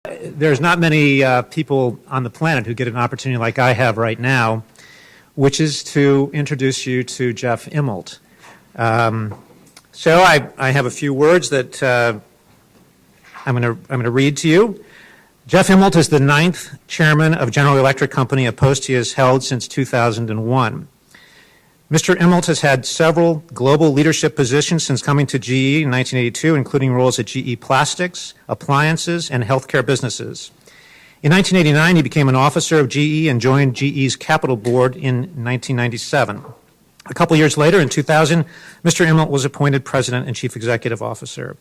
There's not many people on the planet who get an opportunity like I have right now, which is to introduce you to Jeff Immelt. So I have a few words that I'm going to read to you. Jeff Immelt is the 9th chairman of General Electric Company, a post he has held since 2001. Mr. Immelt has had several global leadership positions since coming to GE in 1982, including roles at GE Plastics, Appliances, and Healthcare Businesses. In 1989, he became an officer of GE and joined GE's Capital Board in 1997. A couple years later, in 2000, Mr. Immelt was appointed President and Chief Executive Officer.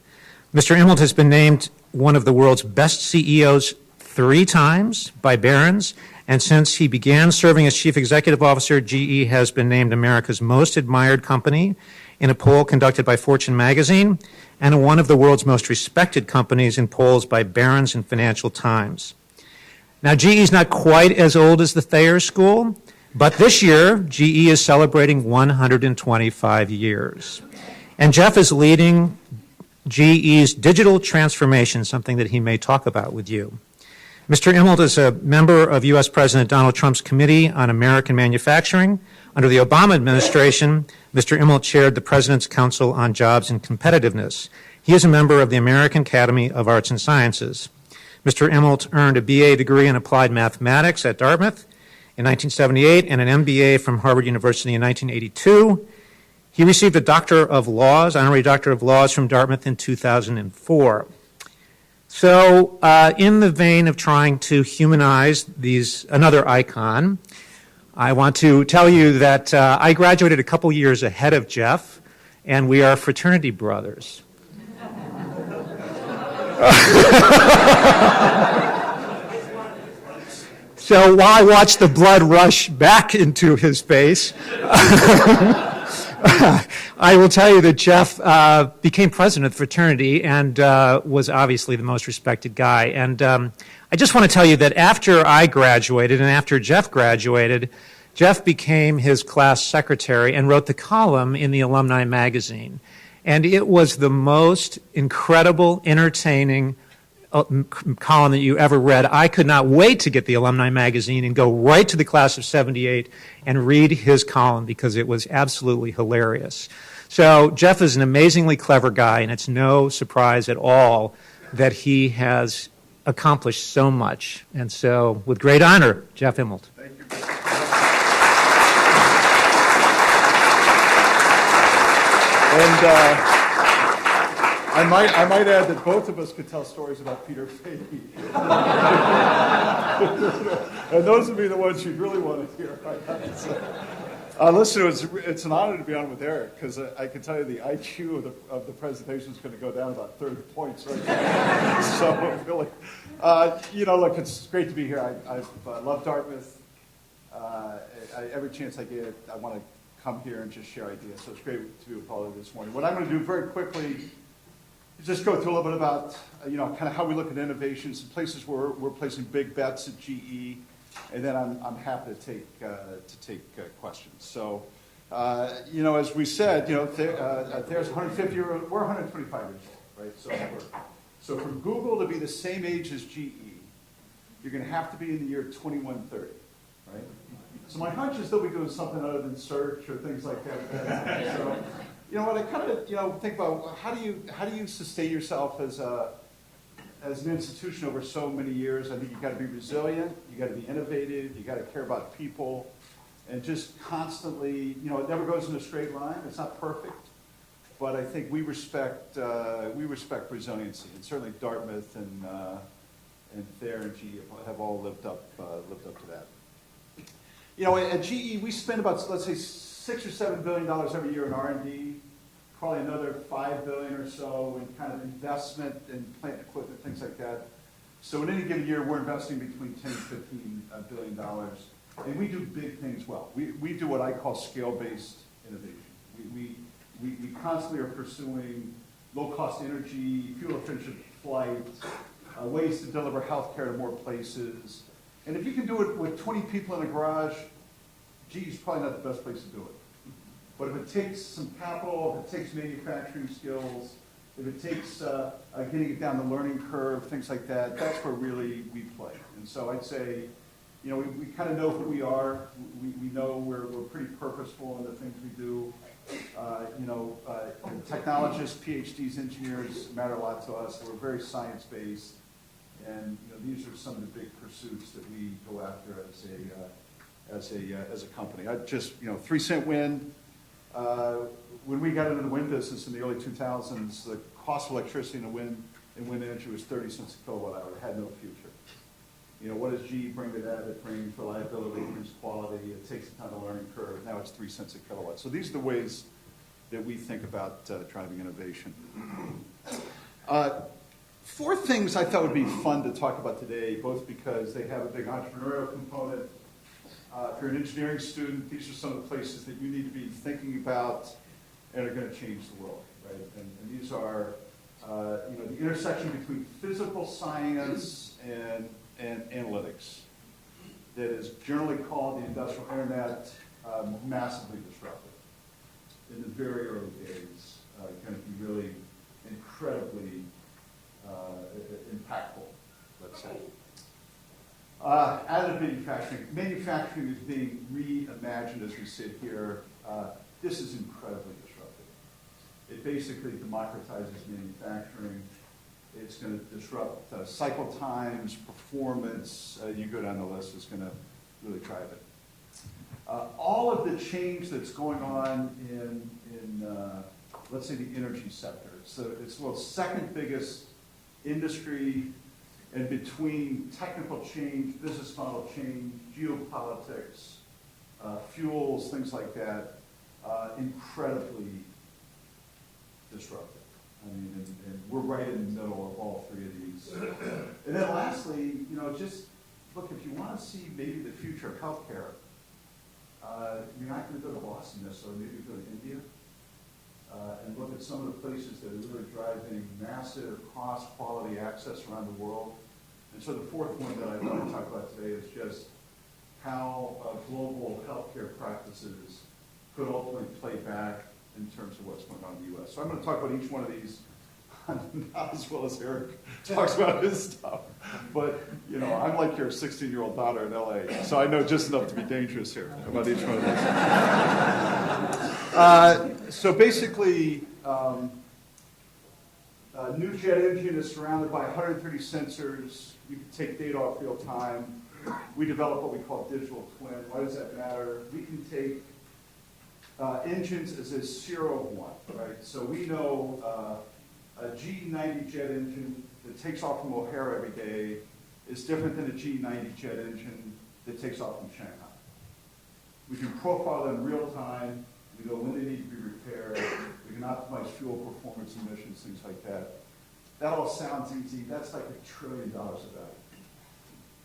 Mr. Immelt has been named one of the world's best CEOs 3 times by Barron's, and since he began serving as Chief Executive Officer, GE has been named America's most admired company in a poll conducted by Fortune magazine and one of the world's most respected companies in polls by Barron's and Financial Times. Now, GE is not quite as old as the Thayer School, but this year, GE is celebrating 125 years. And Jeff is leading GE's digital transformation, something that he may talk about with you. Mr. Immelt is a member of U.S. President Donald Trump's Committee on American Manufacturing. Under the Obama administration, Mr. Immelt chaired the President's Council on Jobs and Competitiveness. He is a member of the American Academy of Arts and Sciences. Mr. Immelt earned a BA degree in Applied Mathematics at Dartmouth in 1978 and an MBA from Harvard University in 1982. He received a Doctor of Laws, honorary Doctor of Laws from Dartmouth in 2004. So, in the vein of trying to humanize another icon, I want to tell you that I graduated a couple years ahead of Jeff, and we are fraternity brothers. So while I watched the blood rush back into his face, I will tell you that Jeff became president of the fraternity and was obviously the most respected guy. And I just want to tell you that after I graduated and after Jeff graduated, Jeff became his class secretary and wrote the column in the Alumni magazine. And it was the most incredible, entertaining column that you ever read. I could not wait to get the Alumni magazine and go right to the class of 78 and read his column because it was absolutely hilarious. So Jeff is an amazingly clever guy, and it's no surprise at all that he has accomplished so much. And so, with great honor, Jeff Immelt. Thank you. And I might add that both of us could tell stories about Peter Fahey. And those would be the ones you'd really want to hear. Listen, it's an honor to be on with Eric, because I can tell you the IQ of the presentation is going to go down about 30 points right now. So really, look, it's great to be here. I've loved Dartmouth. Every chance I get, I want to come here and just share ideas. So it's great to be with all of you this morning. What I'm going to do very quickly is just go through a little bit about, kind of how we look at innovations, some places where we're placing big bets at GE, and then I'm happy to take questions. So, as we said, there's 150 years, we're 125 years old, right? So for Google to be the same age as GE, you're going to have to be in the year 2130, right? So my hunch is they'll be doing something other than search or things like that. So, what I kind of think about, how do you sustain yourself as an institution over so many years? I think you've got to be resilient, you got to be innovative, you got to care about people, and just constantly, it never goes in a straight line. It's not perfect, but I think we respect resiliency, and certainly Dartmouth and Thayer and GE have all lived up to that. At GE we spend about, let's say, $6 or $7 billion every year in R&D, probably another $5 billion or so in kind of investment in plant equipment, things like that. So in any given year, we're investing between $10 and $15 billion, and we do big things well. We do what I call scale-based innovation. We constantly are pursuing low-cost energy, fuel-efficient flight, ways to deliver healthcare to more places. And if you can do it with 20 people in a garage, GE is probably not the best place to do it. But if it takes some capital, if it takes manufacturing skills, if it takes getting it down the learning curve, things like that, that's where really we play. And so I'd say, you know, we kind of know who we are. We know we're pretty purposeful in the things we do. Technologists, PhDs, engineers matter a lot to us. We're very science-based. And these are some of the big pursuits that we go after as a company. I just 3 cent wind. When we got into the wind business in the early 2000s, the cost of electricity in wind energy was 30 cents a kilowatt hour. It had no future. What does GE bring to that? It brings reliability, it brings quality, it takes it down the learning curve. Now it's 3 cents a kilowatt. So these are the ways that we think about driving innovation. 4 things I thought would be fun to talk about today, both because they have a big entrepreneurial component. If you're an engineering student, these are some of the places that you need to be thinking about and are going to change the world, right? And these are, the intersection between physical science and analytics that is generally called the industrial internet, massively disruptive. In the very early days, going to be really incredibly impactful, let's say. Additive manufacturing. Manufacturing is being reimagined as we sit here. This is incredibly disruptive. It basically democratizes manufacturing. It's going to disrupt cycle times, performance. You go down the list, it's going to really drive it. All of the change that's going on in let's say, the energy sector. So it's the second biggest industry, and between technical change, business model change, geopolitics, fuels, things like that, incredibly disruptive. I mean, and we're right in the middle of all 3 of these. And then lastly, just look, if you want to see maybe the future of healthcare, you're not going to go to Boston necessarily, maybe go to India. And look at some of the places that are really driving massive cost, quality, access around the world. And so the 4th one that I want to talk about today is just how global healthcare practices could ultimately play back in terms of what's going on in the U.S. So I'm going to talk about each one of these, not as well as Eric talks about his stuff. But, I'm like your 16-year-old daughter in L.A., so I know just enough to be dangerous here about each one of these. So basically, a new jet engine is surrounded by 130 sensors. You can take data off real time. We develop what we call digital twin. Why does that matter? We can take engines as a 0-1, right? So we know a G90 jet engine that takes off from O'Hare every day is different than a G90 jet engine that takes off from Shanghai. We can profile them in real time. We know when they need to be repaired. We can optimize fuel performance, emissions, things like that. That all sounds easy. That's like $1 trillion of value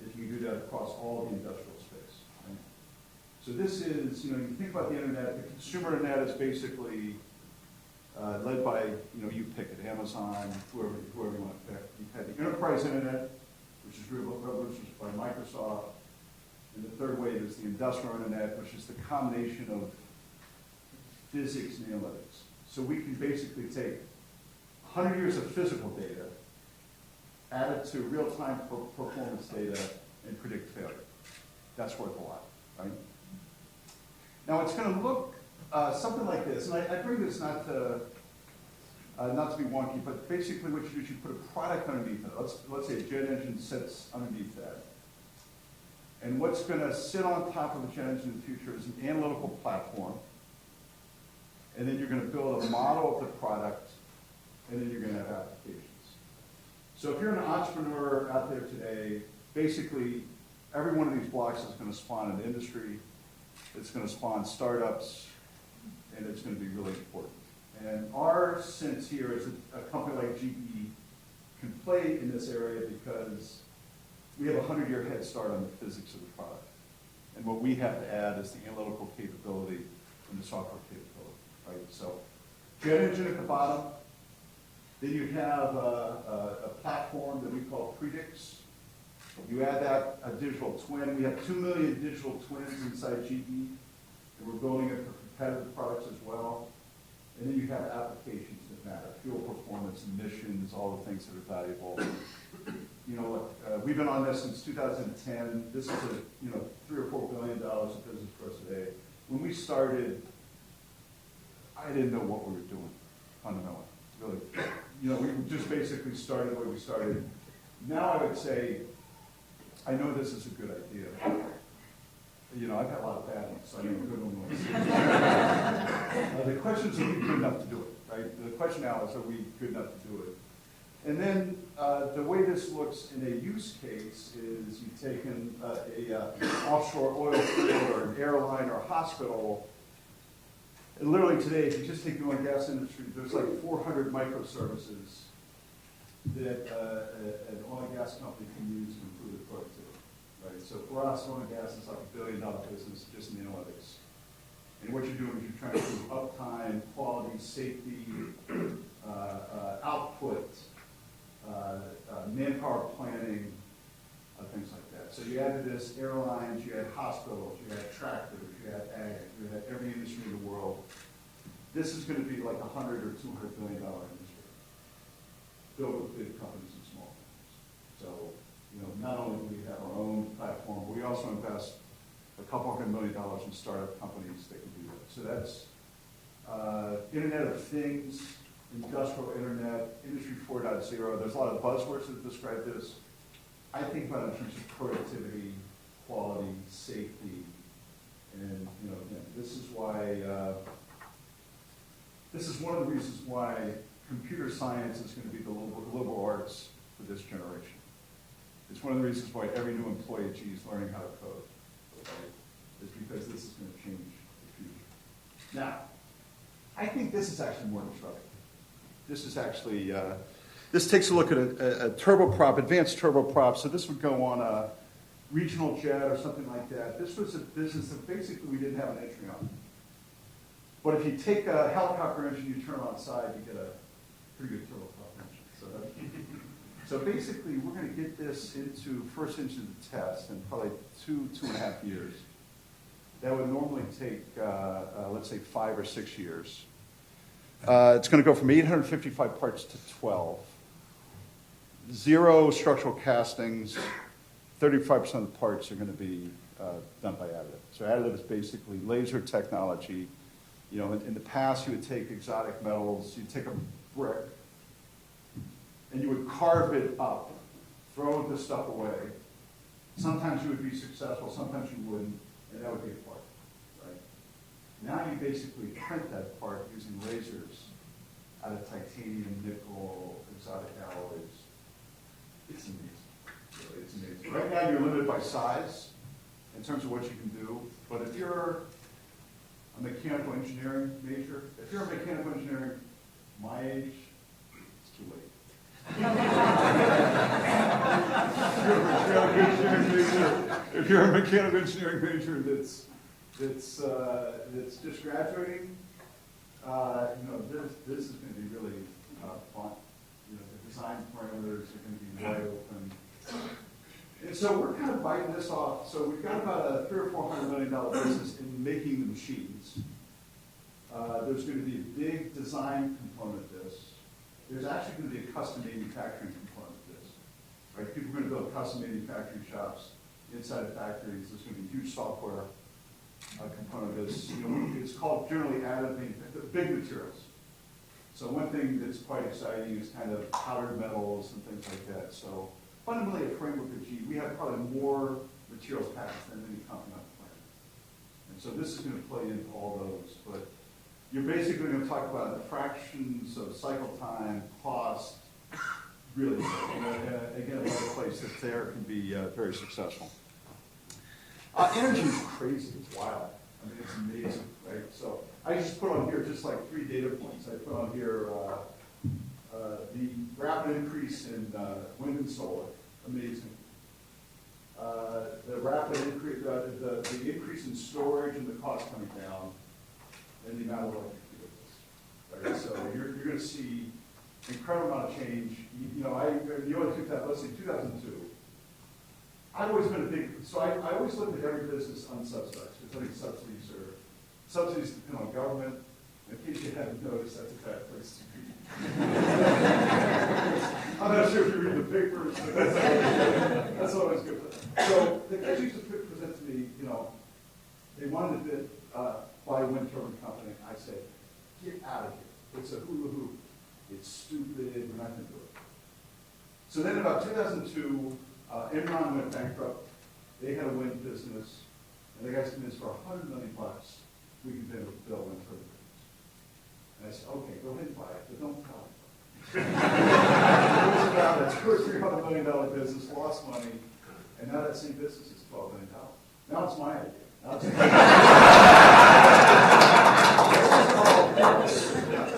if you do that across all the industrial space. Right? So this is, you think about the internet. The consumer internet is basically led by, you pick it, Amazon, whoever you want to pick. You've had the enterprise internet, which is revolutionized by Microsoft. And the third wave is the industrial internet, which is the combination of physics and analytics. So we can basically take 100 years of physical data, add it to real-time performance data, and predict failure. That's worth a lot, right? Now it's going to look something like this, and I bring this not to be wonky, but basically what you do is you put a product underneath it. Let's say a jet engine sits underneath that. And what's going to sit on top of a jet engine in the future is an analytical platform. And then you're going to build a model of the product, and then you're going to have applications. So if you're an entrepreneur out there today, basically every one of these blocks is going to spawn an industry, it's going to spawn startups, and it's going to be really important. And our sense here is that a company like GE can play in this area because we have a 100-year head start on the physics of the product. And what we have to add is the analytical capability and the software capability. Right? So jet engine at the bottom. Then you have a platform that we call Predix. You add that, a digital twin. We have 2 million digital twins inside GE, and we're building it for competitive products as well. And then you have applications that that matter. Fuel performance, emissions, all the things that are valuable. You know, look, we've been on this since 2010. This is a, $3 or $4 billion of business for us today. When we started, I didn't know what we were doing, fundamentally, really. We just basically started what we started. Now I would say, I know this is a good idea. I've had a lot of bad ones, so I know a good one was. The question is, are we good enough to do it, right? The question now is, are we good enough to do it? And then the way this looks in a use case is you've taken an offshore oil field or an airline or a hospital. And literally today, if you just take the oil and gas industry, there's like 400 microservices that an oil and gas company can use to improve their productivity. Right? So for us, oil and gas is like $1 billion business just in the analytics. And what you're doing is you're trying to improve uptime, quality, safety, output, manpower planning, things like that. So you added this airlines, you had hospitals, you had tractors, you had ag, you had every industry in the world. This is going to be like $100 or $200 billion industry, filled with big companies and small companies. So, not only do we have our own platform, but we also invest a couple $100 million in startup companies that can do that. So that's Internet of Things, industrial internet, Industry 4.0. There's a lot of buzzwords that describe this. I think about it in terms of productivity, quality, safety, and again, this is why this is one of the reasons why computer science is going to be the liberal arts for this generation. It's one of the reasons why every new employee at GE is learning how to code, right? Is because this is going to change the future. Now, I think this is actually more disruptive. This is actually, this takes a look at a turboprop, advanced turboprop. So this would go on a regional jet or something like that. This was a business that basically we didn't have an entry on. But if you take a helicopter engine, you turn it on side, you get a pretty good turboprop engine. So basically, we're going to get this first into the test in probably 2.5 years. That would normally take, let's say, 5 or 6 years. It's going to go from 855 parts to 12. 0 structural castings. 35% of the parts are going to be done by additive. So additive is basically laser technology. In the past, you would take exotic metals, you'd take a brick, and you would carve it up, throw this stuff away. Sometimes you would be successful, sometimes you wouldn't, and that would be a part, right? Now you basically print that part using lasers out of titanium, nickel, exotic alloys. It's amazing. Really, it's amazing. Right now you're limited by size in terms of what you can do, but if you're a mechanical engineering major, if you're a mechanical engineering my age, it's too late. If you're a mechanical engineering major that's just graduating, this is going to be really fun. The design parameters are going to be wide open. And so we're kind of biting this off. So we've got about a $300 or $400 million business in making the machines. There's going to be a big design component of this. There's actually going to be a custom manufacturing component of this. Right? People are going to build custom manufacturing shops inside the factories. There's going to be a huge software component of this. It's called generally additive big materials. So one thing that's quite exciting is kind of powdered metals and things like that. So fundamentally, at Framework at GE, we have probably more materials packaged than any company on the planet. And so this is going to play into all those. But you're basically going to talk about the fractions of cycle time, cost, really. Again, another place that there can be very successful. Energy is crazy. It's wild. I mean, it's amazing, right? So I just put on here just like 3 data points. I put on here the rapid increase in wind and solar. Amazing. The rapid increase, the increase in storage and the cost coming down, and the amount of electric vehicles. Right? So you're going to see incredible amount of change. You only took that, let's say 2002. I've always been a big, so I always looked at every business unsubsidized, because I think subsidies depend on government. In case you haven't noticed, that's a bad place to be. I'm not sure if you read the papers. That's always good. So the guys used to present to me, they wanted to buy a wind turbine company. I said, get out of here. It's a hula hoop. It's stupid. We're not going to do it. So then about 2002, Enron went bankrupt. They had a wind business. And the guys convinced for $100 million, we can build wind turbines. And I said, okay, go ahead and buy it, but don't tell it. It was about a $200 or $300 million business, lost money, and now that same business is $12 million. Now it's my idea. Now it's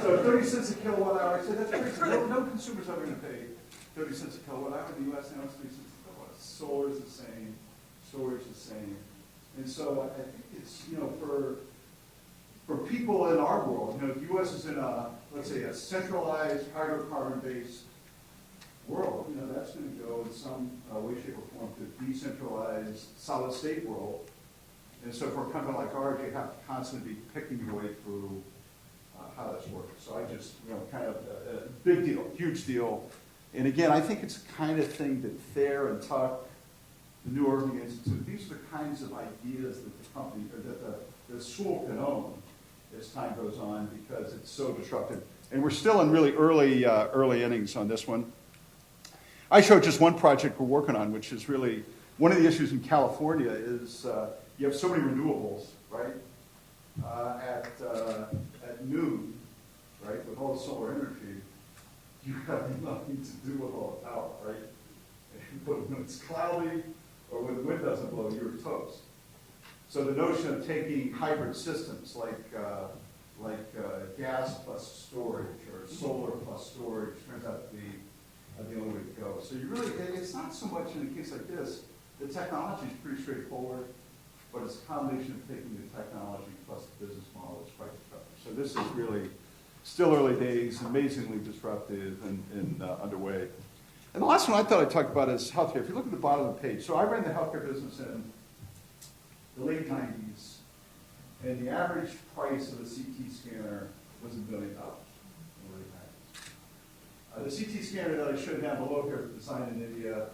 so 30 cents a kilowatt hour. I said, that's crazy. No consumer's ever going to pay 30 cents a kilowatt hour. In the U.S. now it's 3 cents a kilowatt hour. Solar is the same. Storage is the same. And so I think it's, for people in our world, the U.S. is in let's say, a centralized hydrocarbon-based world. That's going to go in some way, shape, or form to decentralized solid-state world. And so for a company like ours, you have to constantly be picking your way through how that's working. So I just, kind of a big deal, huge deal. And again, I think it's the kind of thing that Thayer and Tuck, the New Irving Institute, these are the kinds of ideas that the company, or that the school can own as time goes on because it's so disruptive. And we're still in really early innings on this one. I showed just one project we're working on, which is really, one of the issues in California is you have so many renewables, right? At noon, right, with all the solar energy, you have nothing to do with all the power, right? But when it's cloudy, or when the wind doesn't blow, you're toast. So the notion of taking hybrid systems like gas plus storage or solar plus storage turns out to be the only way to go. So you really, it's not so much in a case like this, the technology is pretty straightforward, but it's a combination of taking the technology plus the business model that's quite disruptive. So this is really still early days, amazingly disruptive and underway. And the last one I thought I'd talk about is healthcare. If you look at the bottom of the page, so I ran the healthcare business in the late 90s, and the average price of a CT scanner was $1 million in the late 90s. The CT scanner that I showed down below here, designed in India,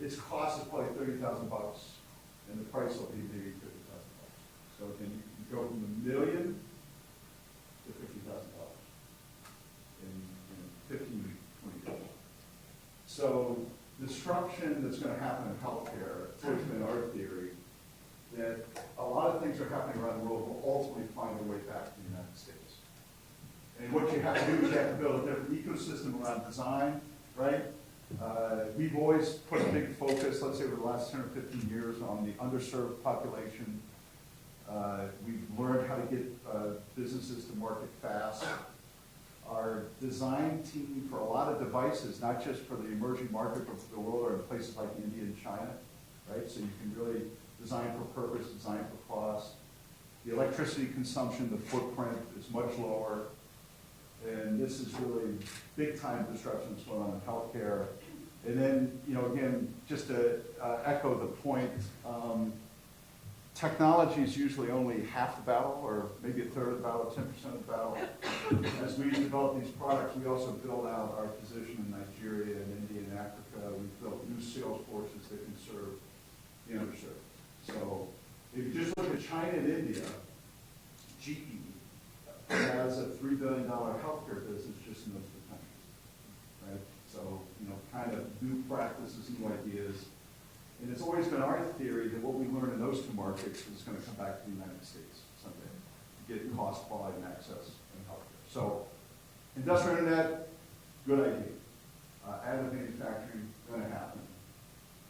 its cost is probably $30,000, and the price will be maybe $50,000. So then you can go from $1 million to $50,000 in 15 to 20 years. So disruption that's going to happen in healthcare, it's always been our theory that a lot of things are happening around the world will ultimately find their way back to the United States. And what you have to do is you have to build a different ecosystem around design, right? We've always put a big focus, let's say over the last 10 or 15 years, on the underserved population. We've learned how to get businesses to market fast. Our design team for a lot of devices, not just for the emerging market, but for the world, are in places like India and China, right? So you can really design for purpose, design for cost. The electricity consumption, the footprint is much lower. And this is really big time disruption that's going on in healthcare. And then, again, just to echo the point, technology is usually only half the battle, or maybe a third of the battle, 10% of the battle. As we develop these products, we also build out our position in Nigeria and India and Africa. We've built new sales forces that can serve the underserved. So if you just look at China and India, GE has a $3 billion healthcare business just in those two countries, right? So, kind of new practices, new ideas. And it's always been our theory that what we learn in those two markets is going to come back to the United States someday, to get cost, quality, and access in healthcare. So, industrial internet, good idea. Additive manufacturing, going to happen.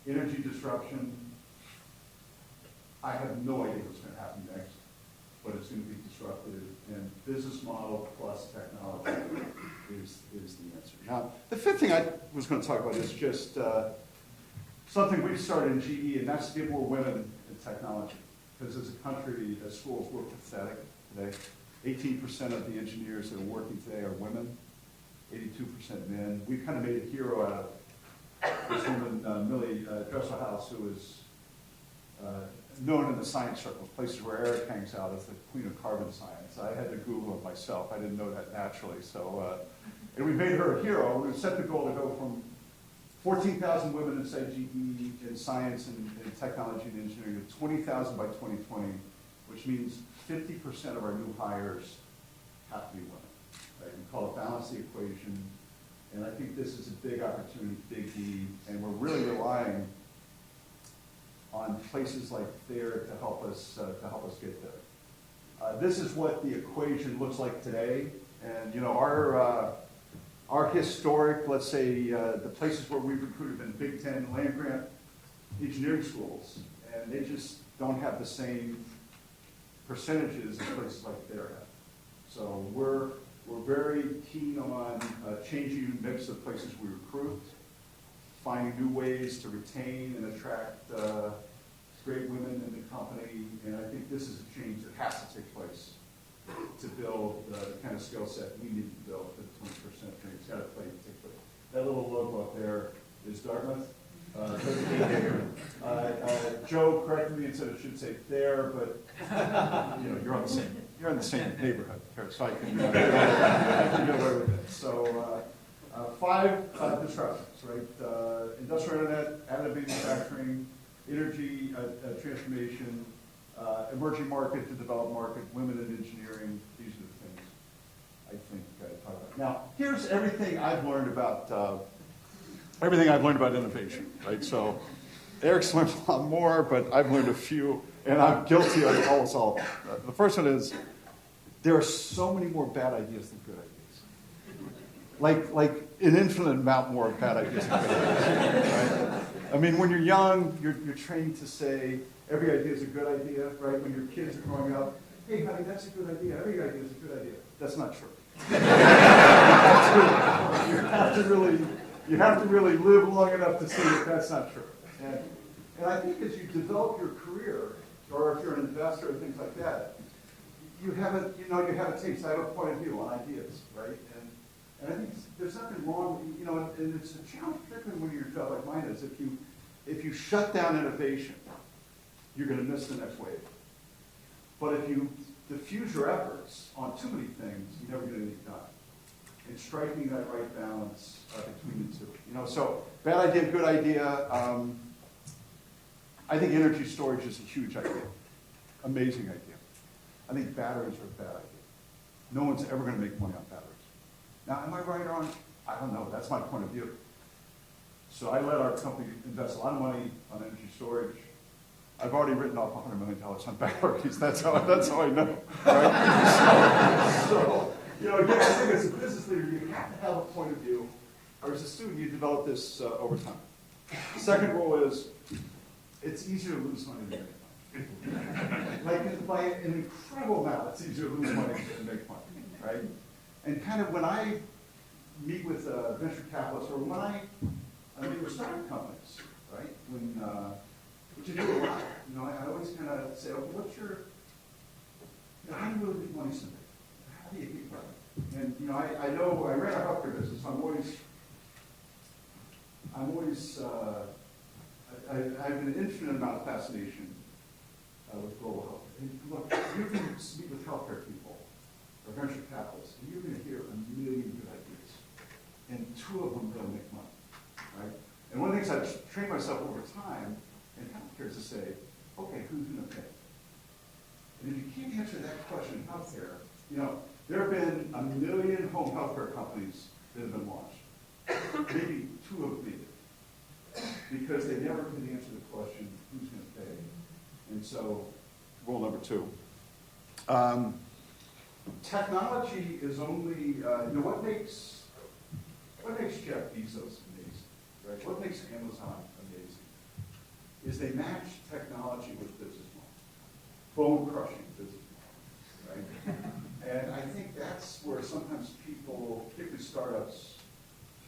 Energy disruption, I have no idea what's going to happen next, but it's going to be disruptive. And business model plus technology is the answer. Now, the fifth thing I was going to talk about is just something we've started in GE, and that's to get more women in technology. Because as a country, as schools, we're pathetic today. 18% of the engineers that are working today are women, 82% men. We've kind of made a hero out of this woman, Millie Dresselhaus, who is known in the science circles, places where Eric hangs out, as the queen of carbon science. I had to Google it myself. I didn't know that naturally. So And we made her a hero. We set the goal to go from 14,000 women inside GE in science and technology and engineering to 20,000 by 2020, which means 50% of our new hires have to be women. Right? We call it balance the equation. And I think this is a big opportunity, big D, and we're really relying on places like Thayer to help us get there. This is what the equation looks like today, and our historic, let's say, the places where we've recruited have been Big Ten land grant engineering schools, and they just don't have the same percentages as places like Thayer have. So we're very keen on changing the mix of places we recruit, finding new ways to retain and attract great women in the company, and I think this is a change that has to take place to build the kind of skill set we need to build for the 21st century. It's got to take place. That little logo up there is Dartmouth. Joe corrected me and said it should say Thayer, but you're in the same neighborhood, so I can get away with it. So 5 disruptions, right? Industrial internet, additive manufacturing, energy transformation, emerging market to developed market, women in engineering. These are the things I think talk about. Now, here's everything I've learned about innovation, right? So Eric's learned a lot more, but I've learned a few, and I'm guilty of almost all of them. The first one is there are so many more bad ideas than good ideas. Like an infinite amount more bad ideas than good ideas, right? I mean, when you're young, you're trained to say every idea is a good idea, right? When your kids are growing up, hey, honey, that's a good idea. Every idea is a good idea. That's not true. You have to really live long enough to see that that's not true. And I think as you develop your career, or if you're an investor and things like that, you have a taste. I have a point of view on ideas, right? And I think there's nothing wrong, and it's a challenge, particularly when you're a job like mine is, if you shut down innovation, you're going to miss the next wave. But if you diffuse your efforts on too many things, you're never going to get it done. And striking that right balance between the two. So bad idea, good idea. I think energy storage is a huge idea, amazing idea. I think batteries are a bad idea. No one's ever going to make money on batteries. Now, am I right or wrong? I don't know. That's my point of view. So I let our company invest a lot of money on energy storage. I've already written off $100 million on batteries. That's how I know, right? So again, I think as a business leader, you have to have a point of view. Or as a student, you develop this over time. Second rule is, it's easier to lose money than make money. Like by an incredible amount, it's easier to lose money than make money, right? And kind of when I meet with venture capitalists, or when I meet with startup companies, right? Which I do a lot. I always kind of say, okay, how do you really make money someday? How do you get money? And I know I ran a healthcare business. I have an infinite amount of fascination with global health. And look, you can meet with healthcare people or venture capitalists, and you're going to hear a million good ideas, and 2 of them will make money, right? And one of the things I've trained myself over time in healthcare is to say, okay, who's going to pay? And if you can't answer that question in healthcare, there have been 1 million home healthcare companies that have been launched. Maybe 2 have made it, because they never could answer the question, who's going to pay? And so, rule number 2. Technology is only, what makes Jeff Bezos amazing, right? What makes Amazon amazing is they match technology with business model, bone-crushing business model, right? And I think that's where sometimes people, particularly startups,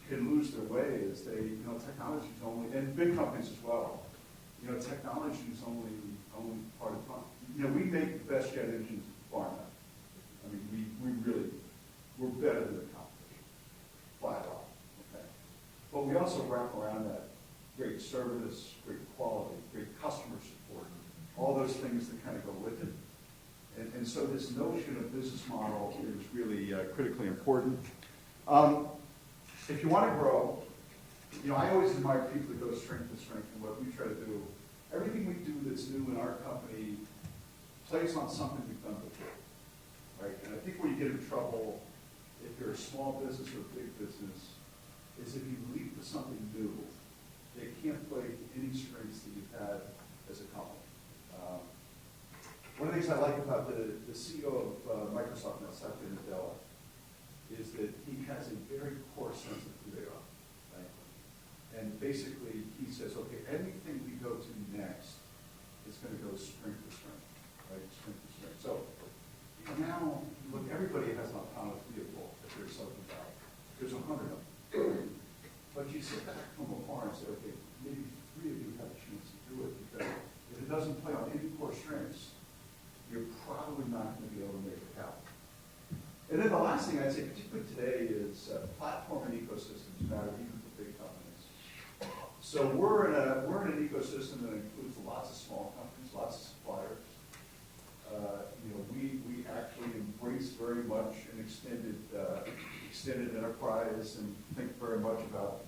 can lose their way, is technology is only, and big companies as well, technology is only part of fun. We make the best jet engines far enough. I mean, we're better than the competition, flat out, okay? But we also wrap around that great service, great quality, great customer support, all those things that kind of go with it. And so this notion of business model is really critically important. If you want to grow, I always admire people that go strength to strength, and what we try to do, everything we do that's new in our company plays on something we've done before, right? And I think where you get in trouble, if you're a small business or a big business, is if you leap to something new, they can't play to any strengths that you've had as a company. One of the things I like about the CEO of Microsoft now, Satya Nadella, is that he has a very core sense of who they are, right? And basically, he says, okay, anything we go to next is going to go strength to strength, right? Strength to strength. So now, look, everybody has an autonomous vehicle that they're Silicon Valley. There's 100 of them. But you sit back from afar and say, okay, maybe 3 of you have a chance to do it, because if it doesn't play on any core strengths, you're probably not going to be able to make it happen. And then the last thing I'd say, particularly today, is platform and ecosystems matter even for big companies. So we're in an ecosystem that includes lots of small companies, lots of suppliers. We actually embrace very much an extended enterprise and think very much about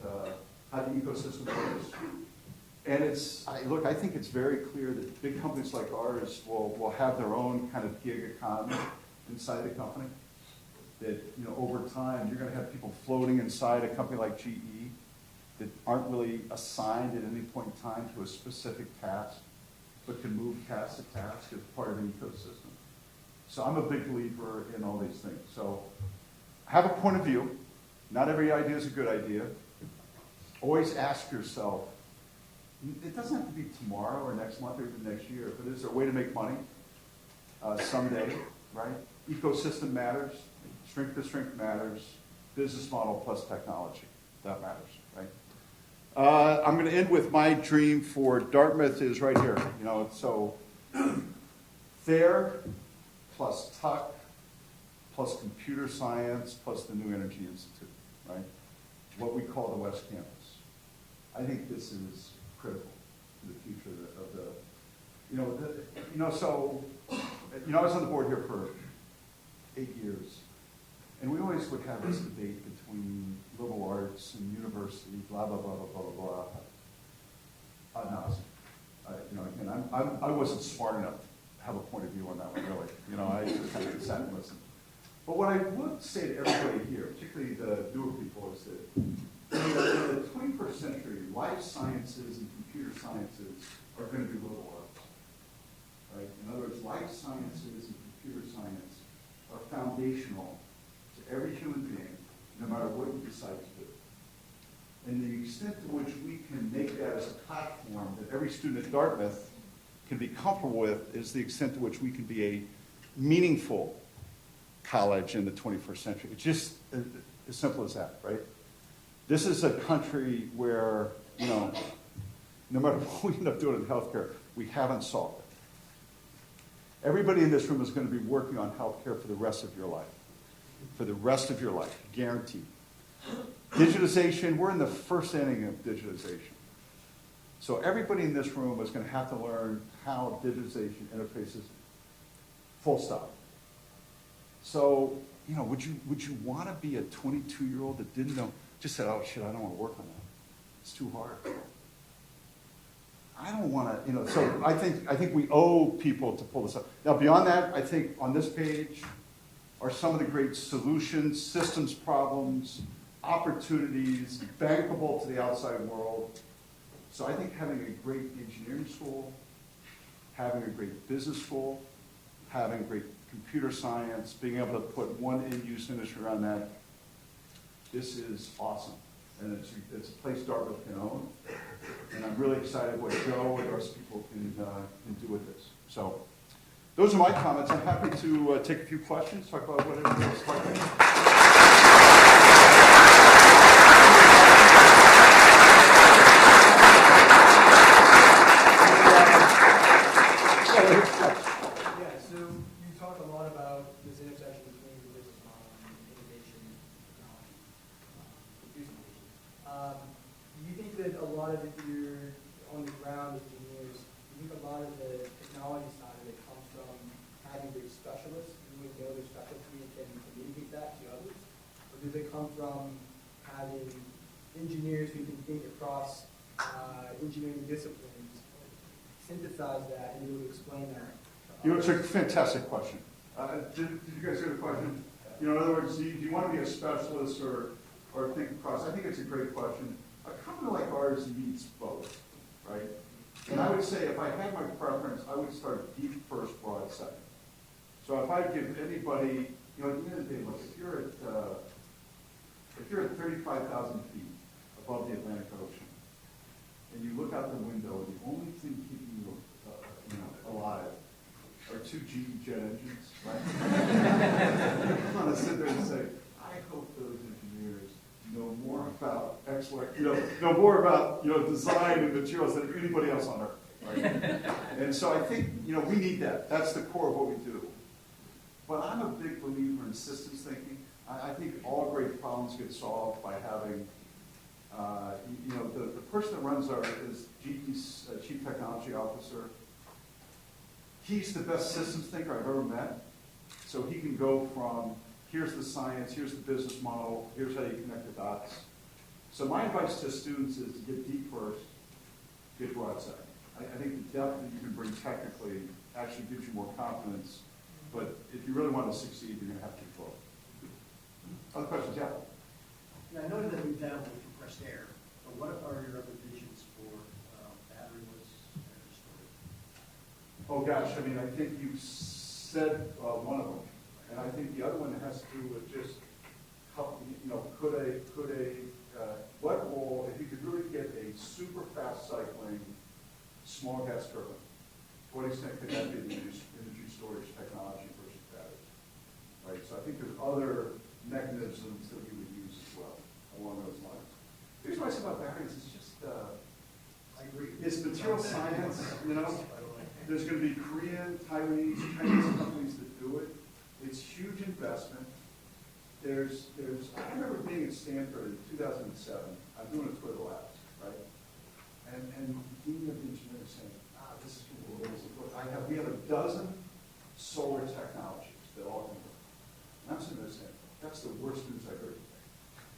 how the ecosystem works. And I think it's very clear that big companies like ours will have their own kind of gig economy inside the company. That over time, you're going to have people floating inside a company like GE that aren't really assigned at any point in time to a specific task, but can move task to task as part of an ecosystem. So I'm a big believer in all these things. So have a point of view. Not every idea is a good idea. Always ask yourself, it doesn't have to be tomorrow or next month or even next year, but is there a way to make money someday, right? Ecosystem matters. Strength to strength matters. Business model plus technology, that matters, right? I'm going to end with my dream for Dartmouth is right here. So Thayer plus Tuck plus computer science plus the New Energy Institute, right? What we call the West Campus. I think this is critical to the future of the, so I was on the board here for 8 years. And we always would have this debate between liberal arts and university, blah, blah, blah, blah, blah, blah, blah. I wasn't smart enough to have a point of view on that one, really. I just kind of sat and listened. But what I would say to everybody here, particularly the newer people, is that in the 21st century, life sciences and computer sciences are going to be liberal arts. Right? In other words, life sciences and computer science are foundational to every human being, no matter what you decide to do. And the extent to which we can make that as a platform that every student at Dartmouth can be comfortable with is the extent to which we can be a meaningful college in the 21st century. It's just as simple as that, right? This is a country where, no matter what we end up doing in healthcare, we haven't solved it. Everybody in this room is going to be working on healthcare for the rest of your life. For the rest of your life, guaranteed. Digitization, we're in the first inning of digitization. So everybody in this room is going to have to learn how digitization interfaces, full stop. So, would you want to be a 22-year-old that didn't know, just said, oh shit, I don't want to work on that. It's too hard. I don't want to, so I think we owe people to pull this up. Now, beyond that, I think on this page are some of the great solutions, systems problems, opportunities, bankable to the outside world. So I think having a great engineering school, having a great business school, having great computer science, being able to put one end-use industry around that, this is awesome. And it's a place Dartmouth can own. And I'm really excited what Joe and the rest of people can do with this. So those are my comments. I'm happy to take a few questions, talk about whatever you want to talk about. Yeah, so you talk a lot about this intersection between the business model and innovation and technology, innovation. Do you think that a lot of it you're on the ground as engineers, do you think a lot of the technology side of it comes from having great specialists who really know their specialty and can communicate that to others? Or Or does it come from having engineers who can think across engineering disciplines, synthesize that, and be able to explain that? You know, it's a fantastic question. Did you guys hear the question? You know, in other words, do you want to be a specialist or think across? I think it's a great question. A company like ours needs both, right? And I would say if I had my preference, I would start deep first, broad second. So if I give anybody, you know, at the end of the day, look, if you're at 35,000 feet above the Atlantic Ocean, and you look out the window, and the only thing keeping you, alive are two GE jet engines, right? You want to sit there and say, I hope those engineers know more about X, Y, know more about, design and materials than anybody else on Earth, right? And so I think, we need that. That's the core of what we do. But I'm a big believer in systems thinking. I think all great problems get solved by having, the person that runs is GE's Chief Technology Officer. He's the best systems thinker I've ever met. So he can go from, here's the science, here's the business model, here's how you connect the dots. So my advice to students is to get deep first, get broad second. I think the depth that you can bring technically actually gives you more confidence. But if you really want to succeed, you're going to have to be both. Other questions? Yeah. Yeah, I noted that we've done with compressed air, but what are your other visions for batteryless energy storage? Oh gosh, I mean, I think you said one of them, and I think the other one has to do with just how, what role, if you could really get a super fast cycling small gas turbine, to what extent could that be the energy storage technology versus batteries? Right, so I think there's other mechanisms that we would use as well along those lines. The reason why I say about batteries is just, I agree. it's material science, There's going to be Korean, Taiwanese, Chinese companies that do it. It's huge investment. I remember being at Stanford in 2007. I'm doing a tour of the labs, right? And the dean of the engineering saying, this is cool. We have a dozen solar technologies that all can work. And I'm sitting there saying, that's the worst news I've heard.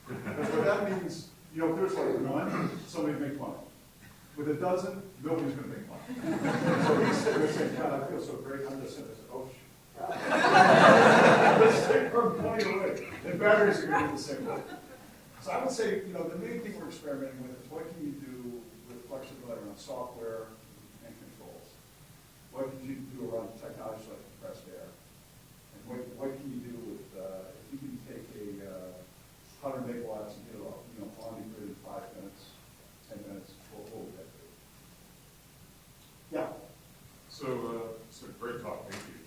Because what that means, if there's like one, somebody make money. With a dozen, nobody's going to make money. So he's sitting there saying, God, I feel so great. I'm just sitting there saying, oh, shit. Let's take our money away. And batteries are going to be the same way. So I would say, the main thing we're experimenting with is what can you do with flexibility around software and controls? What can you do around technology like compressed air? And what can you do with, if you can take a 100 megawatts and get it off, on the grid in 5 minutes, 10 minutes, what would that do? Yeah. So great talk, thank you.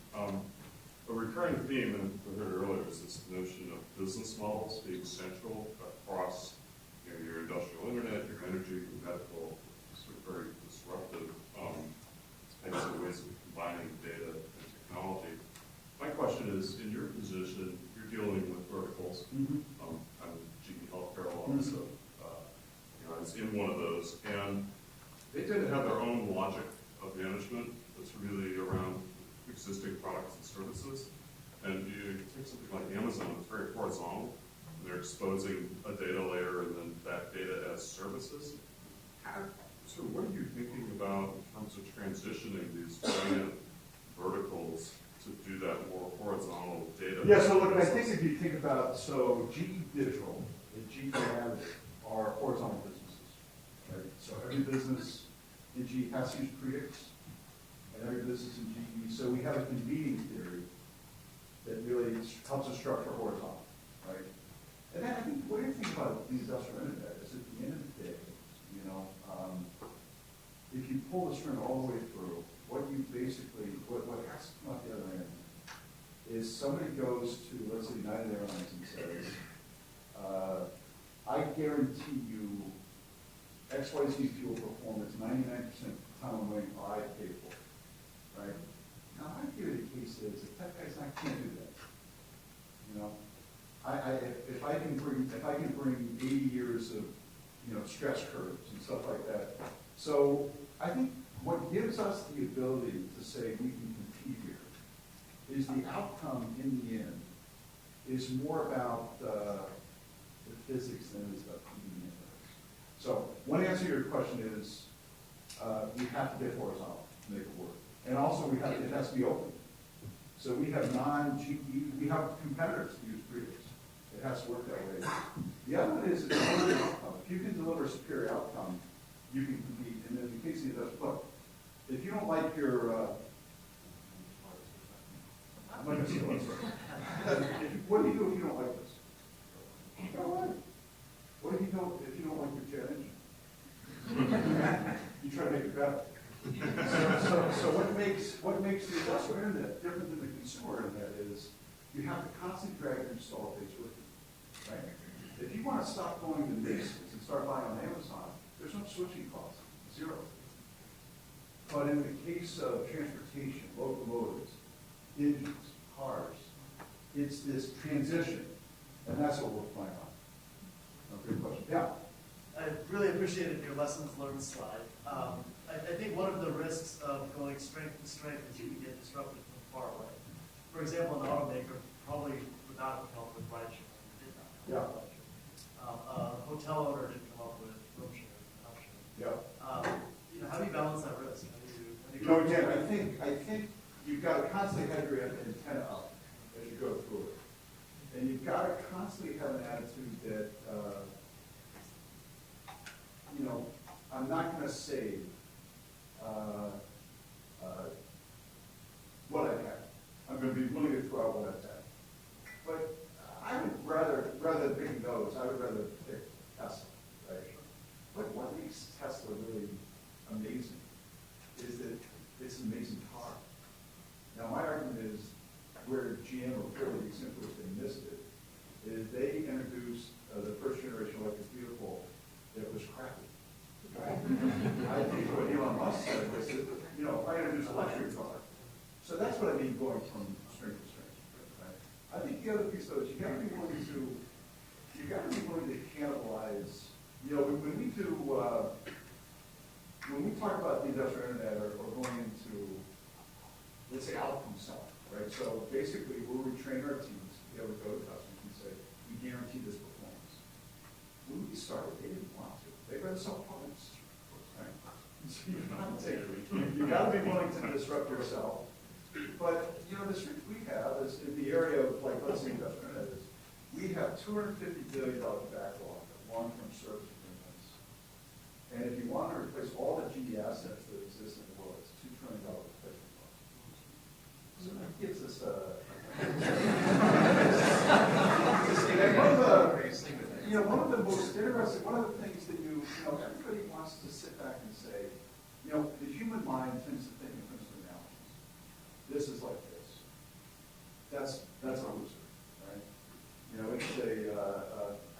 A recurring theme, and we heard earlier, is this notion of business models being central across your industrial internet, your energy, your medical, sort of very disruptive types of ways of combining data and technology. My question is, in your position, you're dealing with verticals. Mm-hmm. I'm GE Healthcare Law, so I was in one of those, and they tend to have their own logic of management that's really around existing products and services. And you take something like Amazon, it's very horizontal. And they're exposing a data layer and then that data as services. So what are you thinking about in terms of transitioning these giant verticals to do that more horizontal data? Yeah, so look, I think if you think about, GE Digital and GE Additive are horizontal businesses, right? So every business in GE has to use Predix, and every business in GE, so we have a convening theory that really helps us structure horizontal, right? And then I think, what do you think about the industrial internet is at the end of the day, if you pull the string all the way through, what has to come out the other end is somebody goes to, let's say, United Airlines and says, I guarantee you XYZ fuel performance 99% of the time I'm waiting, I pay for it, right? Now, my theory of the case is if that guy's not can't do that, if I can bring 80 years of stress curves and stuff like that. So I think what gives us the ability to say we can compete here is the outcome in the end is more about The physics then is about keeping it. So one answer to your question is, we have to get horizontal to make it work. And also it has to be open. So we have we have competitors who use Prius. It has to work that way. The other one is, if you can deliver a superior outcome, you can compete. And then in case it does, look, if you don't like your, I'm not going to say what do you do if you don't like this? Go away. What do you do if you don't like your jet engine? You try to make it better. So what makes the industrial internet different than the consumer internet is you have to constantly drag your install base with you, right? If you want to stop going to Macy's and start buying on Amazon, there's no switching costs, zero. But in the case of transportation, locomotives, engines, cars, it's this transition, and that's what we're playing on. Good question. Yeah. I really appreciated your lessons learned slide. I think one of the risks of going strength to strength is you can get disrupted from far away. For example, an automaker probably would not have come up with rideshare. Did not come up with rideshare. A hotel owner didn't come up with room sharing and upshare. Yeah. How do you balance that risk? Again, I think you've got to constantly have your antenna up as you go through it. And you've got to constantly have an attitude that, I'm not going to say what I've had. I'm going to be willing to throw out what I've had. But I would rather than picking those, I would rather pick Tesla, right? But what makes Tesla really amazing is that it's an amazing car. Now, my argument is where GM or Ford, the example which they missed it, is they introduced the first generation electric vehicle that was crappy. I think what Elon Musk said was that, I introduced a luxury car. So that's what I mean going from strength to strength. Right? I think the other piece though is you got to be willing to cannibalize. When we talk about the industrial internet or going into, let's say, outcome selling, right? So basically, where we train our teams to be able to go to customers and say, we guarantee this performance. When we started, they didn't want to. They'd rather sell parts, right? So you got to be willing to disrupt yourself. But, the strength we have is in the area of, like, let's say industrial internet is, we have $250 billion backlog of long-term service agreements. And if you want to replace all the GE assets that exist in the world, it's $2 trillion replacement cost. So that gives us one of the most interesting, one of the things that everybody wants to sit back and say, the human mind tends to think in terms of analogies. This is like this. That's a loser, right? It's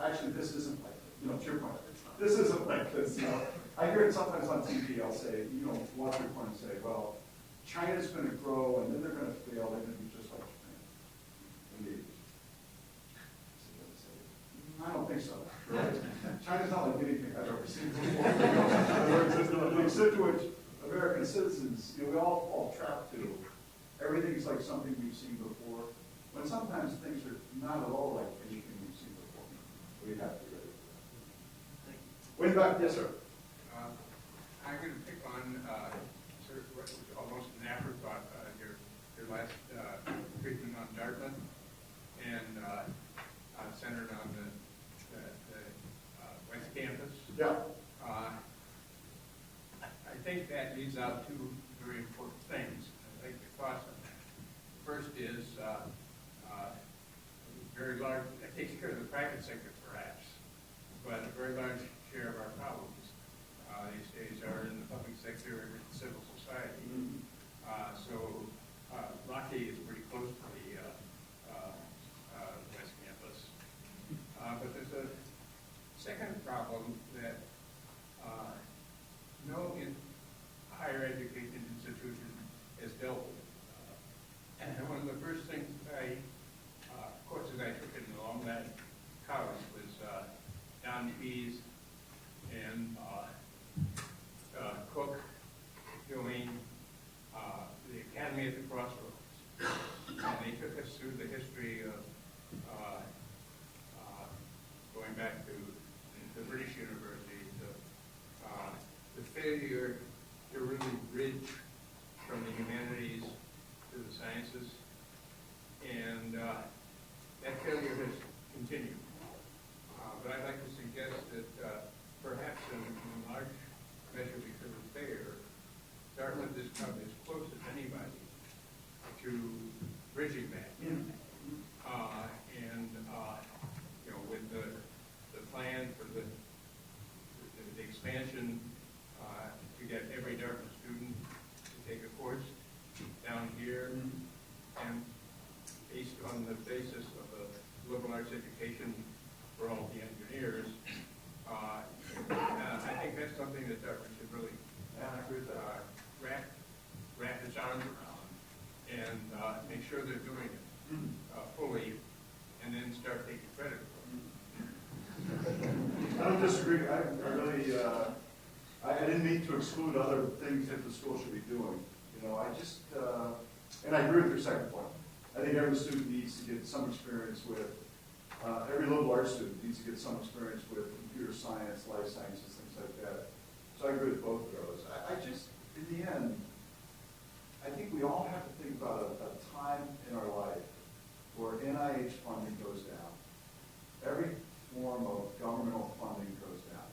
actually this isn't like this. To your point, this isn't like this. I hear it sometimes on TV. I'll say, watch your point and say, well, China's going to grow and then they're going to fail. They're going to be just like Japan. Indeed. I don't think so. Right? China's not like anything I've ever seen before. In other words, the extent to which American citizens, we all fall trapped to everything's like something we've seen before, when sometimes things are not at all like anything we've seen before. We have to be ready for that. Way back, yes, sir. I'm going to pick on sort of what was almost an afterthought, your last treatment on Dartmouth, and centered on the West Campus. Yeah. I think that leaves out two very important things. I'd like your thoughts on that. First is very large, that takes care of the private sector perhaps, but a very large share of our problems these days are in the public sector and in civil society. So Rocky is pretty close to the West Campus. But there's a second problem that no higher education institution has dealt with. And one of the first things courses I took in along that college was Don Pease and Cook doing the Academy at the Crossroads. And they took us through the history of going back failure to really bridge from the humanities to the sciences, and that failure has continued. But I'd like to suggest that perhaps in large measure because of failure, Dartmouth is probably as close as anybody to bridging that. With the plan for the expansion to get every Dartmouth student to take a course down here, and based on the basis of a liberal arts education for all the engineers, I think that's something that Dartmouth should really wrap its arms around and make sure they're doing it fully, and then start taking credit for it. I don't disagree. I really, I didn't mean to exclude other things that the school should be doing. You know, I just, and I agree with your second point. I think every student needs to get some experience with, every liberal arts student needs to get some experience with computer science, life sciences, things like that. So I agree with both of those. I just, in the end, I think we all have to think about a time in our life where NIH funding goes down. Every form of governmental funding goes down.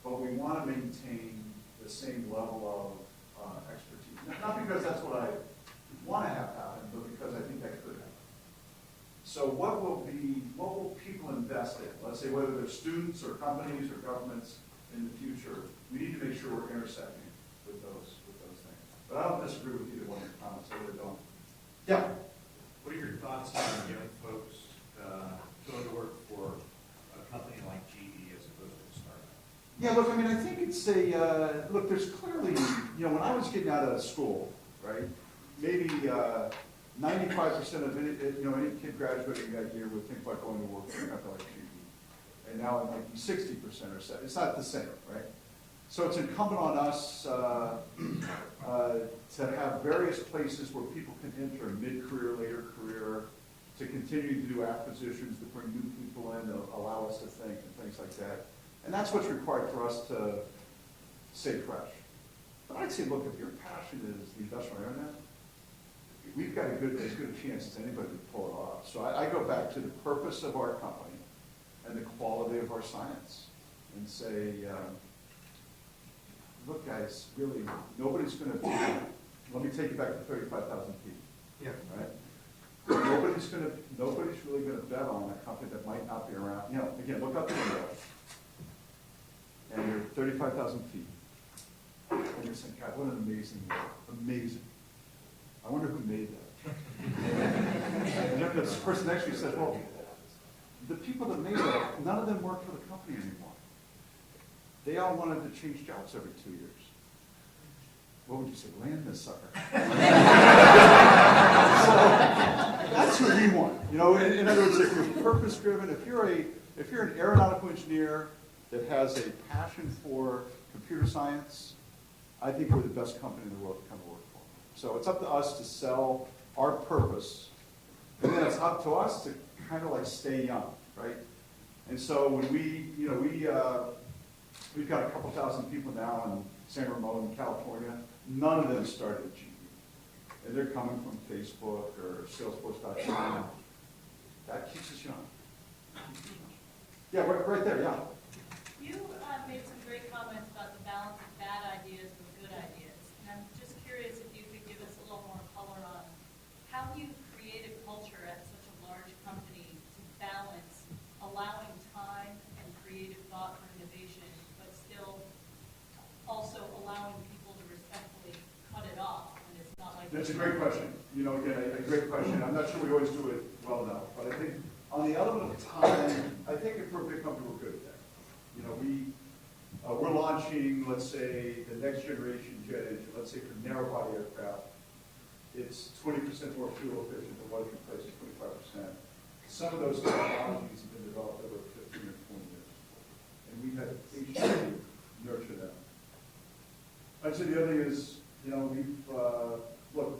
But we want to maintain the same level of expertise. Not because that's what I want to have happen, but because I think that could happen. So what will people invest in? Let's say whether they're students or companies or governments in the future, we need to make sure we're intersecting with those things. But I don't disagree with either one of your comments, I really don't. Yeah. What are your thoughts on young folks going to work for a company like GE as opposed to a startup? Yeah, look, I mean, I think it's look, there's clearly, when I was getting out of school, right, maybe 95% of any kid graduating that year would think about going to work for a company like GE. And now it might be 60% or so. It's not the same, right? So it's incumbent on us to have various places where people can enter mid-career, later career, to continue to do acquisitions, to bring new people in, to allow us to think and things like that. And that's what's required for us to stay fresh. But I'd say, look, if your passion is the industrial internet, we've got as good a chance as anybody to pull it off. So I go back to the purpose of our company and the quality of our science and say, look, guys, really, nobody's going to be, let me take you back to 35,000 feet. Yeah. Right? Nobody's really going to bet on a company that might not be around. Again, look out the window, and you're 35,000 feet. And you're saying, God, what an amazing world. Amazing. I wonder who made that. And then this person next to you said, well, the people that made that, none of them work for the company anymore. They all wanted to change jobs every 2 years. What would you say? Land this sucker. So that's who we want. In other words, if you're purpose-driven, if you're an aeronautical engineer that has a passion for computer science, I think we're the best company in the world to come to work for. So it's up to us to sell our purpose, and then it's up to us to kind of like stay young, right? And so when we've got a couple thousand people now in San Ramon, California. None of them started at GE. And they're coming from Facebook or Salesforce.com. That keeps us young. Yeah, right there, yeah. You made some great comments about the balance of bad ideas with good ideas. And I'm just curious if you could give us a little more color on how you create a culture at such a large company to balance allowing time and creative thought for innovation, but still also allowing people to respectfully cut it off when it's not like... That's a great question. Again, a great question. I'm not sure we always do it well enough, but I think on the element of time, I think if we're a big company, we're good at that. We're launching, let's say, the next generation jet engine, let's say for narrow body aircraft. It's 20% more fuel efficient than what it replaces 25%. Some of those technologies have been developed over 15 or 20 years. And we've had patiently nurture them. I'd say the other thing is, look,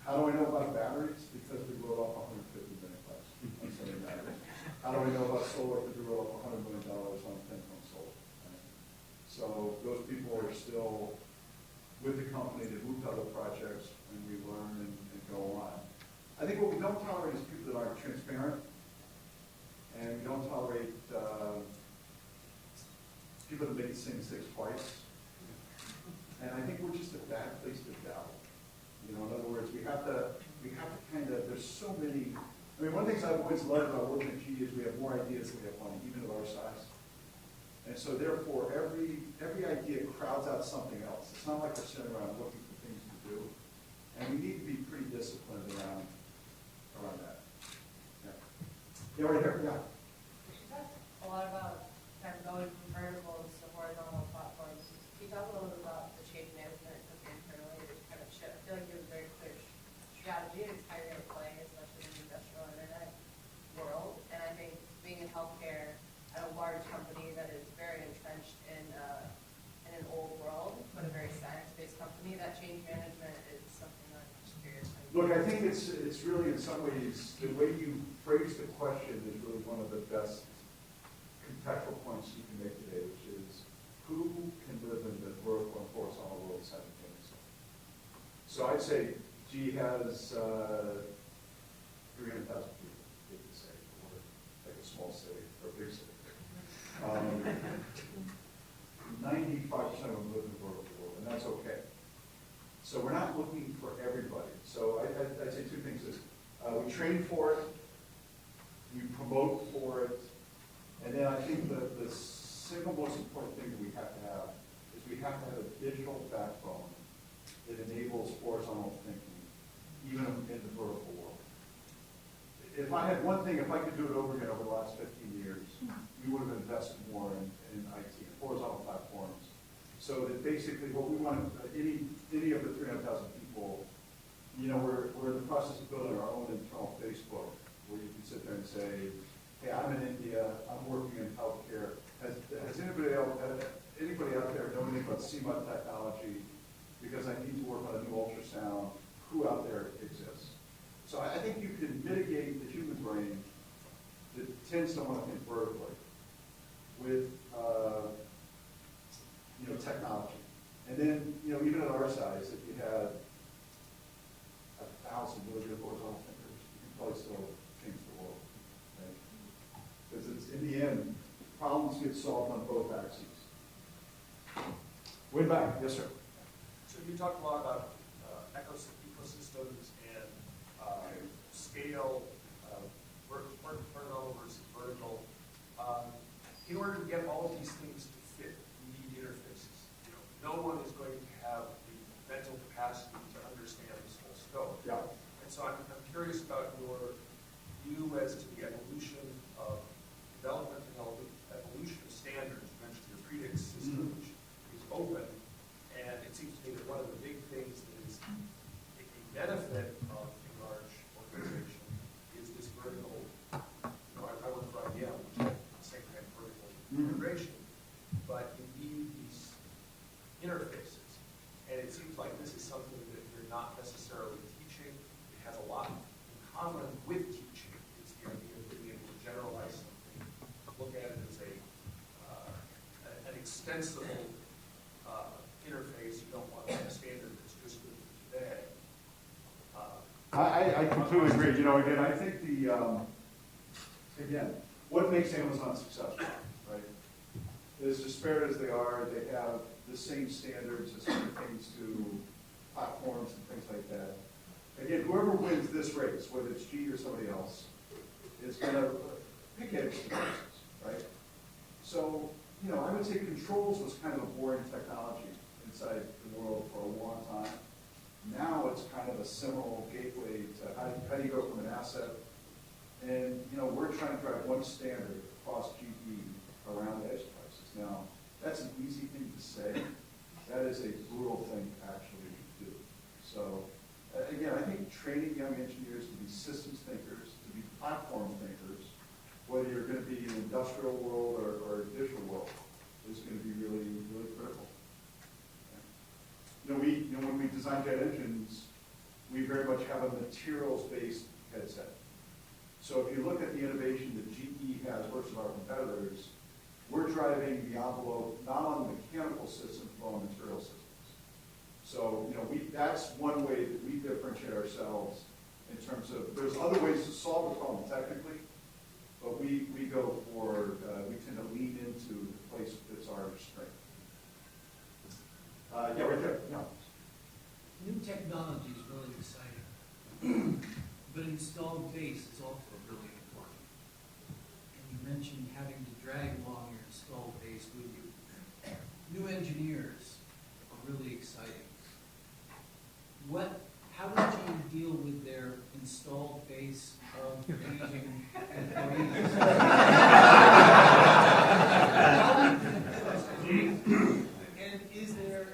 how do I know about batteries? Because we wrote off $150 million on some batteries. How do I know about solar? Because we wrote off $100 million on 10-ton solar. Right? So those people are still with the company, they move to other projects, and we learn and go on. I think what we don't tolerate is people that aren't transparent, and we don't tolerate people that make the same mistakes twice. And I think we're just a bad place to dabble. You know, in other words, we have to kind of, there's so many, I mean, one of the things I've always loved about working at GE is we have more ideas than we have money, even at our size. And so therefore, every idea crowds out something else. It's not like we're sitting around looking for things to do. And we need to be pretty disciplined around that. Yeah. Yeah, right here, yeah. You talked a lot about kind of going from verticals to horizontal platforms. Can you talk a little bit about the change management internally to kind of shift? I feel like you have a very clear strategy. It's how you're going to play, especially in the industrial internet world. And I think being in healthcare at a large company that is very entrenched in an old world, but a very science-based company, that change management is something that I'm just curious. Look, I think it's really, in some ways, the way you phrase the question is really one of the best contextual points you can make today, which is who can live in the vertical and horizontal world simultaneously? So I'd say G has 300,000 people, hate to say, or like a small city or a big city. 95% of them live in the vertical world, and that's okay. So we're not looking for everybody. So I'd say two things is we train for it, we promote for it, and then I think the single most important thing that we have to have is we have to have a digital backbone that enables horizontal thinking, even in the vertical world. If I had one thing, if I could do it over again over the last 15 years, we would have invested more in IT, horizontal platforms, so that basically what we want, any of the 300,000 people, you know, we're in the process of building our own internal Facebook, where you can sit there and say, hey, I'm in India, I'm working in healthcare. Has anybody out there know anything about CMUT technology? Because I need to work on a new ultrasound. Who out there exists? So I think you can mitigate the human brain that tends to want to think vertically with technology. And then, even at our size, if you had 1,000 really good horizontal thinkers, you can probably still change the world. Right? Because it's, in the end, problems get solved on both axes. Way back, yes, sir. So you talked a lot about ecosystems and scale, horizontal versus vertical. In order to get all of these things to fit, you need interfaces. No one is going to have the mental capacity to understand this whole scope. Yeah. And so I'm curious about your view as to the evolution of development and evolution of standards. You mentioned your predix system, which is open, and it seems to me that one of the big things that is a benefit of a large organization is this vertical. I work for IBM, which has the same kind of vertical integration, but you need these interfaces, and it seems like this is something that you're not necessarily teaching. It has a lot in common with teaching. It's the idea of being able to generalize something, look at it as an extensible interface. You don't want a standard that's just good for today. I completely agree. Again, I think what makes Amazon successful, right? As disparate as they are, they have the same standards as it pertains to platforms and things like that. Again, whoever wins this race, whether it's G or somebody else, is going to pick at experiences, right? So, I would say controls was kind of a boring technology inside the world for a long time. Now it's kind of a seminal gateway to how do you go from an asset. And, we're trying to drive one standard across GE around edge devices. Now, that's an easy thing to say. That is a brutal thing to actually do. So, again, I think training young engineers to be systems thinkers, to be platform thinkers, whether you're going to be in the industrial world or digital world, is going to be really, really critical. When we design jet engines, we very much have a materials-based headset. So if you look at the innovation that GE has versus our competitors, we're driving the envelope not on the mechanical systems, but on material systems. So, that's one way that we differentiate ourselves in terms of, there's other ways to solve the problem technically, but we go for, we tend to lean into the place that's our strength. Yeah, right there, no. New technology is really exciting, but installed base is also really important. And you mentioned having to drag along your installed base with you. New engineers are really exciting. How did you deal with their installed base of aging employees? And is there,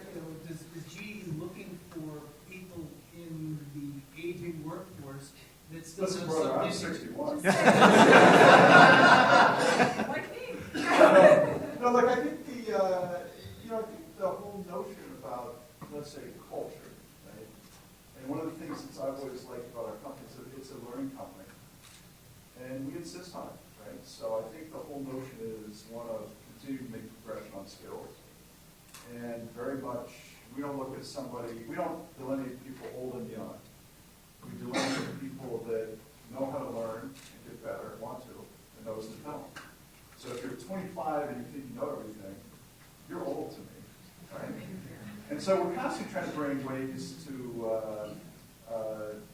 is GE looking for people in the aging workforce that still Listen, have brother, I'm something? 61. Like me. No, look, I think I think the whole notion about, let's say, culture, right? And one of the things that I've always liked about our company is that it's a learning company. And we insist on it, right? So I think the whole notion is one of continuing to make progression on skills. And very much, we don't look at somebody, we don't delineate people old and young. We delineate people that know how to learn and get better, want to, and those that don't. So if you're 25 and you think you know everything, you're old to me, right? And so we're constantly trying to bring ways to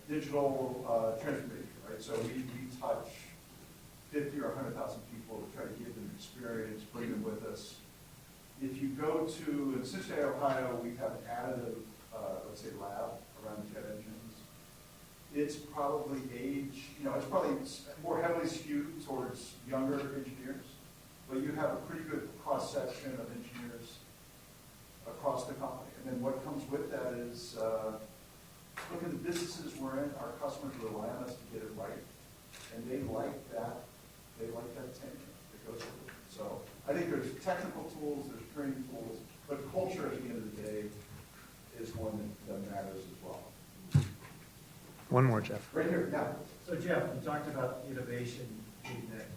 digital transformation, right? So we touch 50 or 100,000 people to try to give them experience, bring them with us. If you go to, in Cincinnati, Ohio, we have an additive, let's say, lab around jet engines. It's probably it's probably more heavily skewed towards younger engineers, but you have a pretty good cross-section of engineers across the company. And then what comes with that is, look at the businesses we're in, our customers rely on us to get it right, and they like that tenure that goes with it. So I think there's technical tools, there's training tools, but culture at the end of the day is one that matters as well. One more, Jeff. Right here, yeah. So Jeff, you talked about innovation being that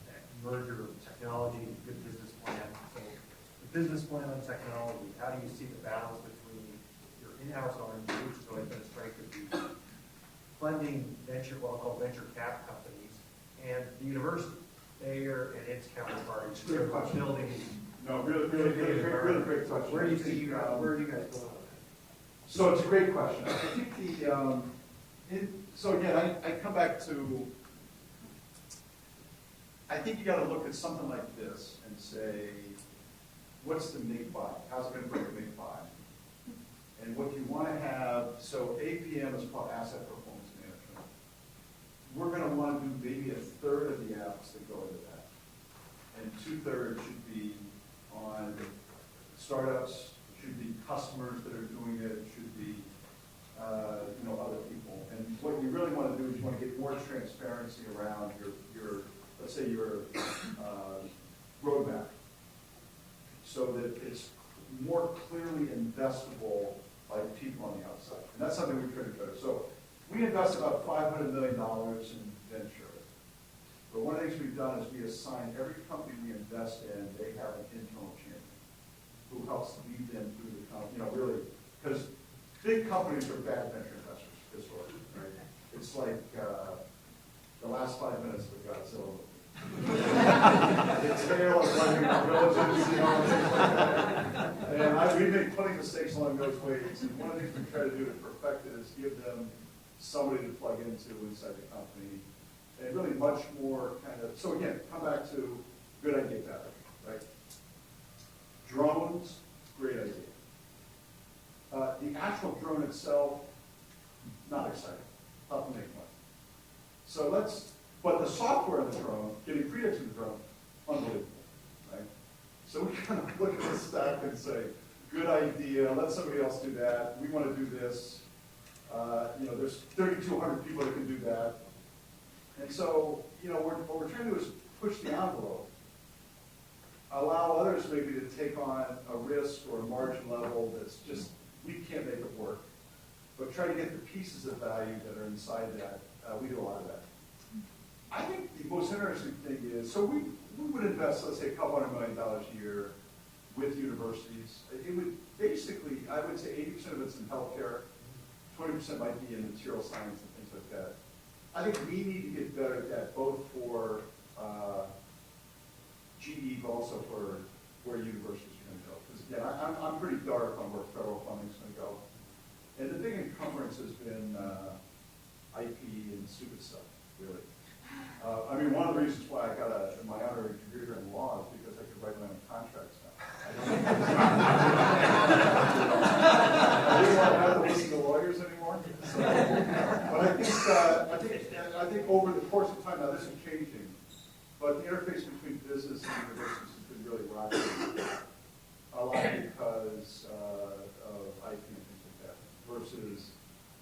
merger of technology and good business plan. So the business plan on technology, how do you see the balance between your in-house R&D, which has always been a strength of you, funding what I'll call venture cap companies, and the university, Bayer and its counterparts, Great question. building. No, really great question. Where do you think where are you guys going with that? So it's a great question. I think so again, I come back to, I think you got to look at something like this and say, what's the make buy? How's it going to bring a make buy? And what you want to have, so APM is called Asset Performance Management. We're going to want to do maybe a third of the apps that go into that. And 2/3 should be on startups, should be customers that are doing it, should be other people. And what you really want to do is you want to get more transparency around your let's say your roadmap, so that it's more clearly investable by people on the outside. And that's something we try to do. So we invest about $500 million in venture. But one of the things we've done is we assign every company we invest in, they have an internal champion who helps lead them through the company, really, because big companies are bad venture investors historically, right? It's like the last 5 minutes of Godzilla movie. The tale of running our villages, things like that. And we've been putting mistakes along those ways, and one of the things we try to do to perfect it is give them somebody to plug into inside the company, and really much more kind of, so again, come back to good idea better, right? Drones, great idea. The actual drone itself, not exciting, tough to make money. So but the software in the drone, getting predicts in the drone, unbelievable, right? So we kind of look at the stack and say, good idea, let somebody else do that, we want to do this. There's 3,200 people that can do that. And so, what we're trying to do is push the envelope, allow others maybe to take on a risk or a margin level that's just, we can't make it work. But try to get the pieces of value that are inside that. We do a lot of that. I think the most interesting thing is, so we would invest, let's say, $200 million a year with universities. It would basically, I would say 80% of it's in healthcare, 20% might be in material science and things like that. I think we need to get better at that, both for GE, but also for where universities are going to go. Because again, I'm pretty dark on where federal funding is going to go. And the big encumbrance has been IP and stupid stuff, really. I mean, one of the reasons why I got my honorary degree here in law is because I could write my own contracts now. I didn't want to have to listen to lawyers anymore. So, but I think over the course of time, now this is changing, but the interface between business and universities has been really rocky. A lot because of IP and things like that. Versus,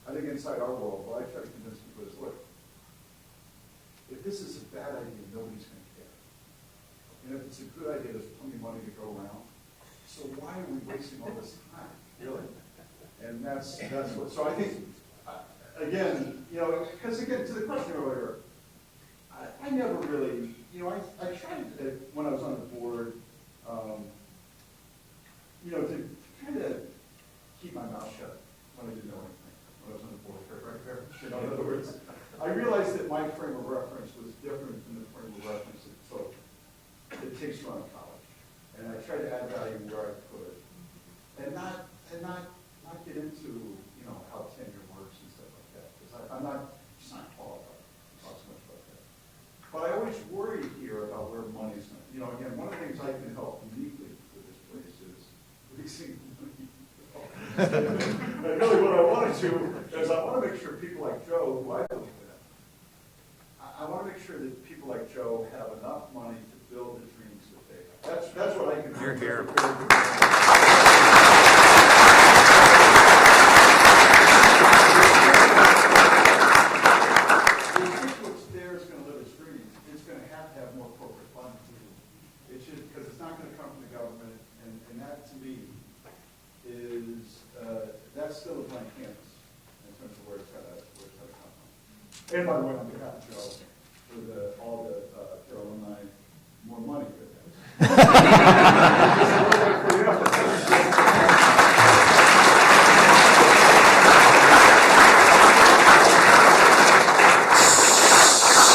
I think inside our world, what I try to convince people is, look, if this is a bad idea, nobody's going to care. And if it's a good idea, there's plenty of money to go around. So why are we wasting all this time, really? And that's what, so I think, again, you know, because again, to the question earlier, I never really, you know, I tried when I was on the board, you know, to kind of keep my mouth shut when I didn't know anything, when I was on the board, right there. You know, in other words, I realized that my frame of reference was different than the frame of reference that so it takes you on college. And I try to add value where I could. And not get into, you know, how tenure works and stuff like that. Because I'm just not qualified to talk so much about that. But I always worry here about where money's going. You know, again, one of the things I can help uniquely with this place is releasing money. And really what I want to do is I want to make sure people like Joe, who I believe in, I want to make sure that people like Joe have enough money to build the dreams that they have. That's what I can do. You're here. What's there is going to live its dreams. It's going to have more corporate funding. It should, because it's not going to come from the government, and that to me is that's still a blank canvas in terms of where it's going to come from. And by the way, on behalf of Joe, for all the alumni, more money.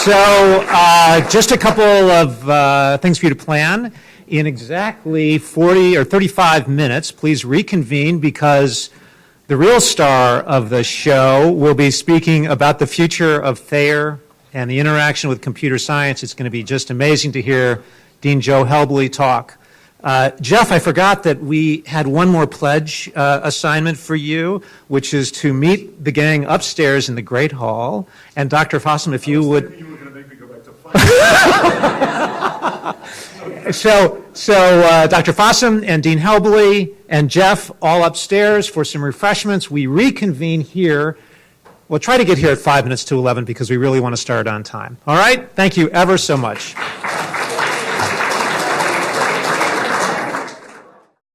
So just a couple of things for you to plan. In exactly 40 or 35 minutes, please reconvene because the real star of the show will be speaking about the future of Thayer and the interaction with computer science. It's going to be just amazing to hear Dean Joe Helbley talk. Jeff, I forgot that we had one more pledge assignment for you, which is to meet the gang upstairs in the Great Hall. And Dr. Fossum, if you would... You were going to make me go back to finance. So Dr. Fossum and Dean Helbley and Jeff all upstairs for some refreshments. We reconvene here. We'll try to get here at 5 minutes to 11 because we really want to start on time. All right? Thank you ever so much.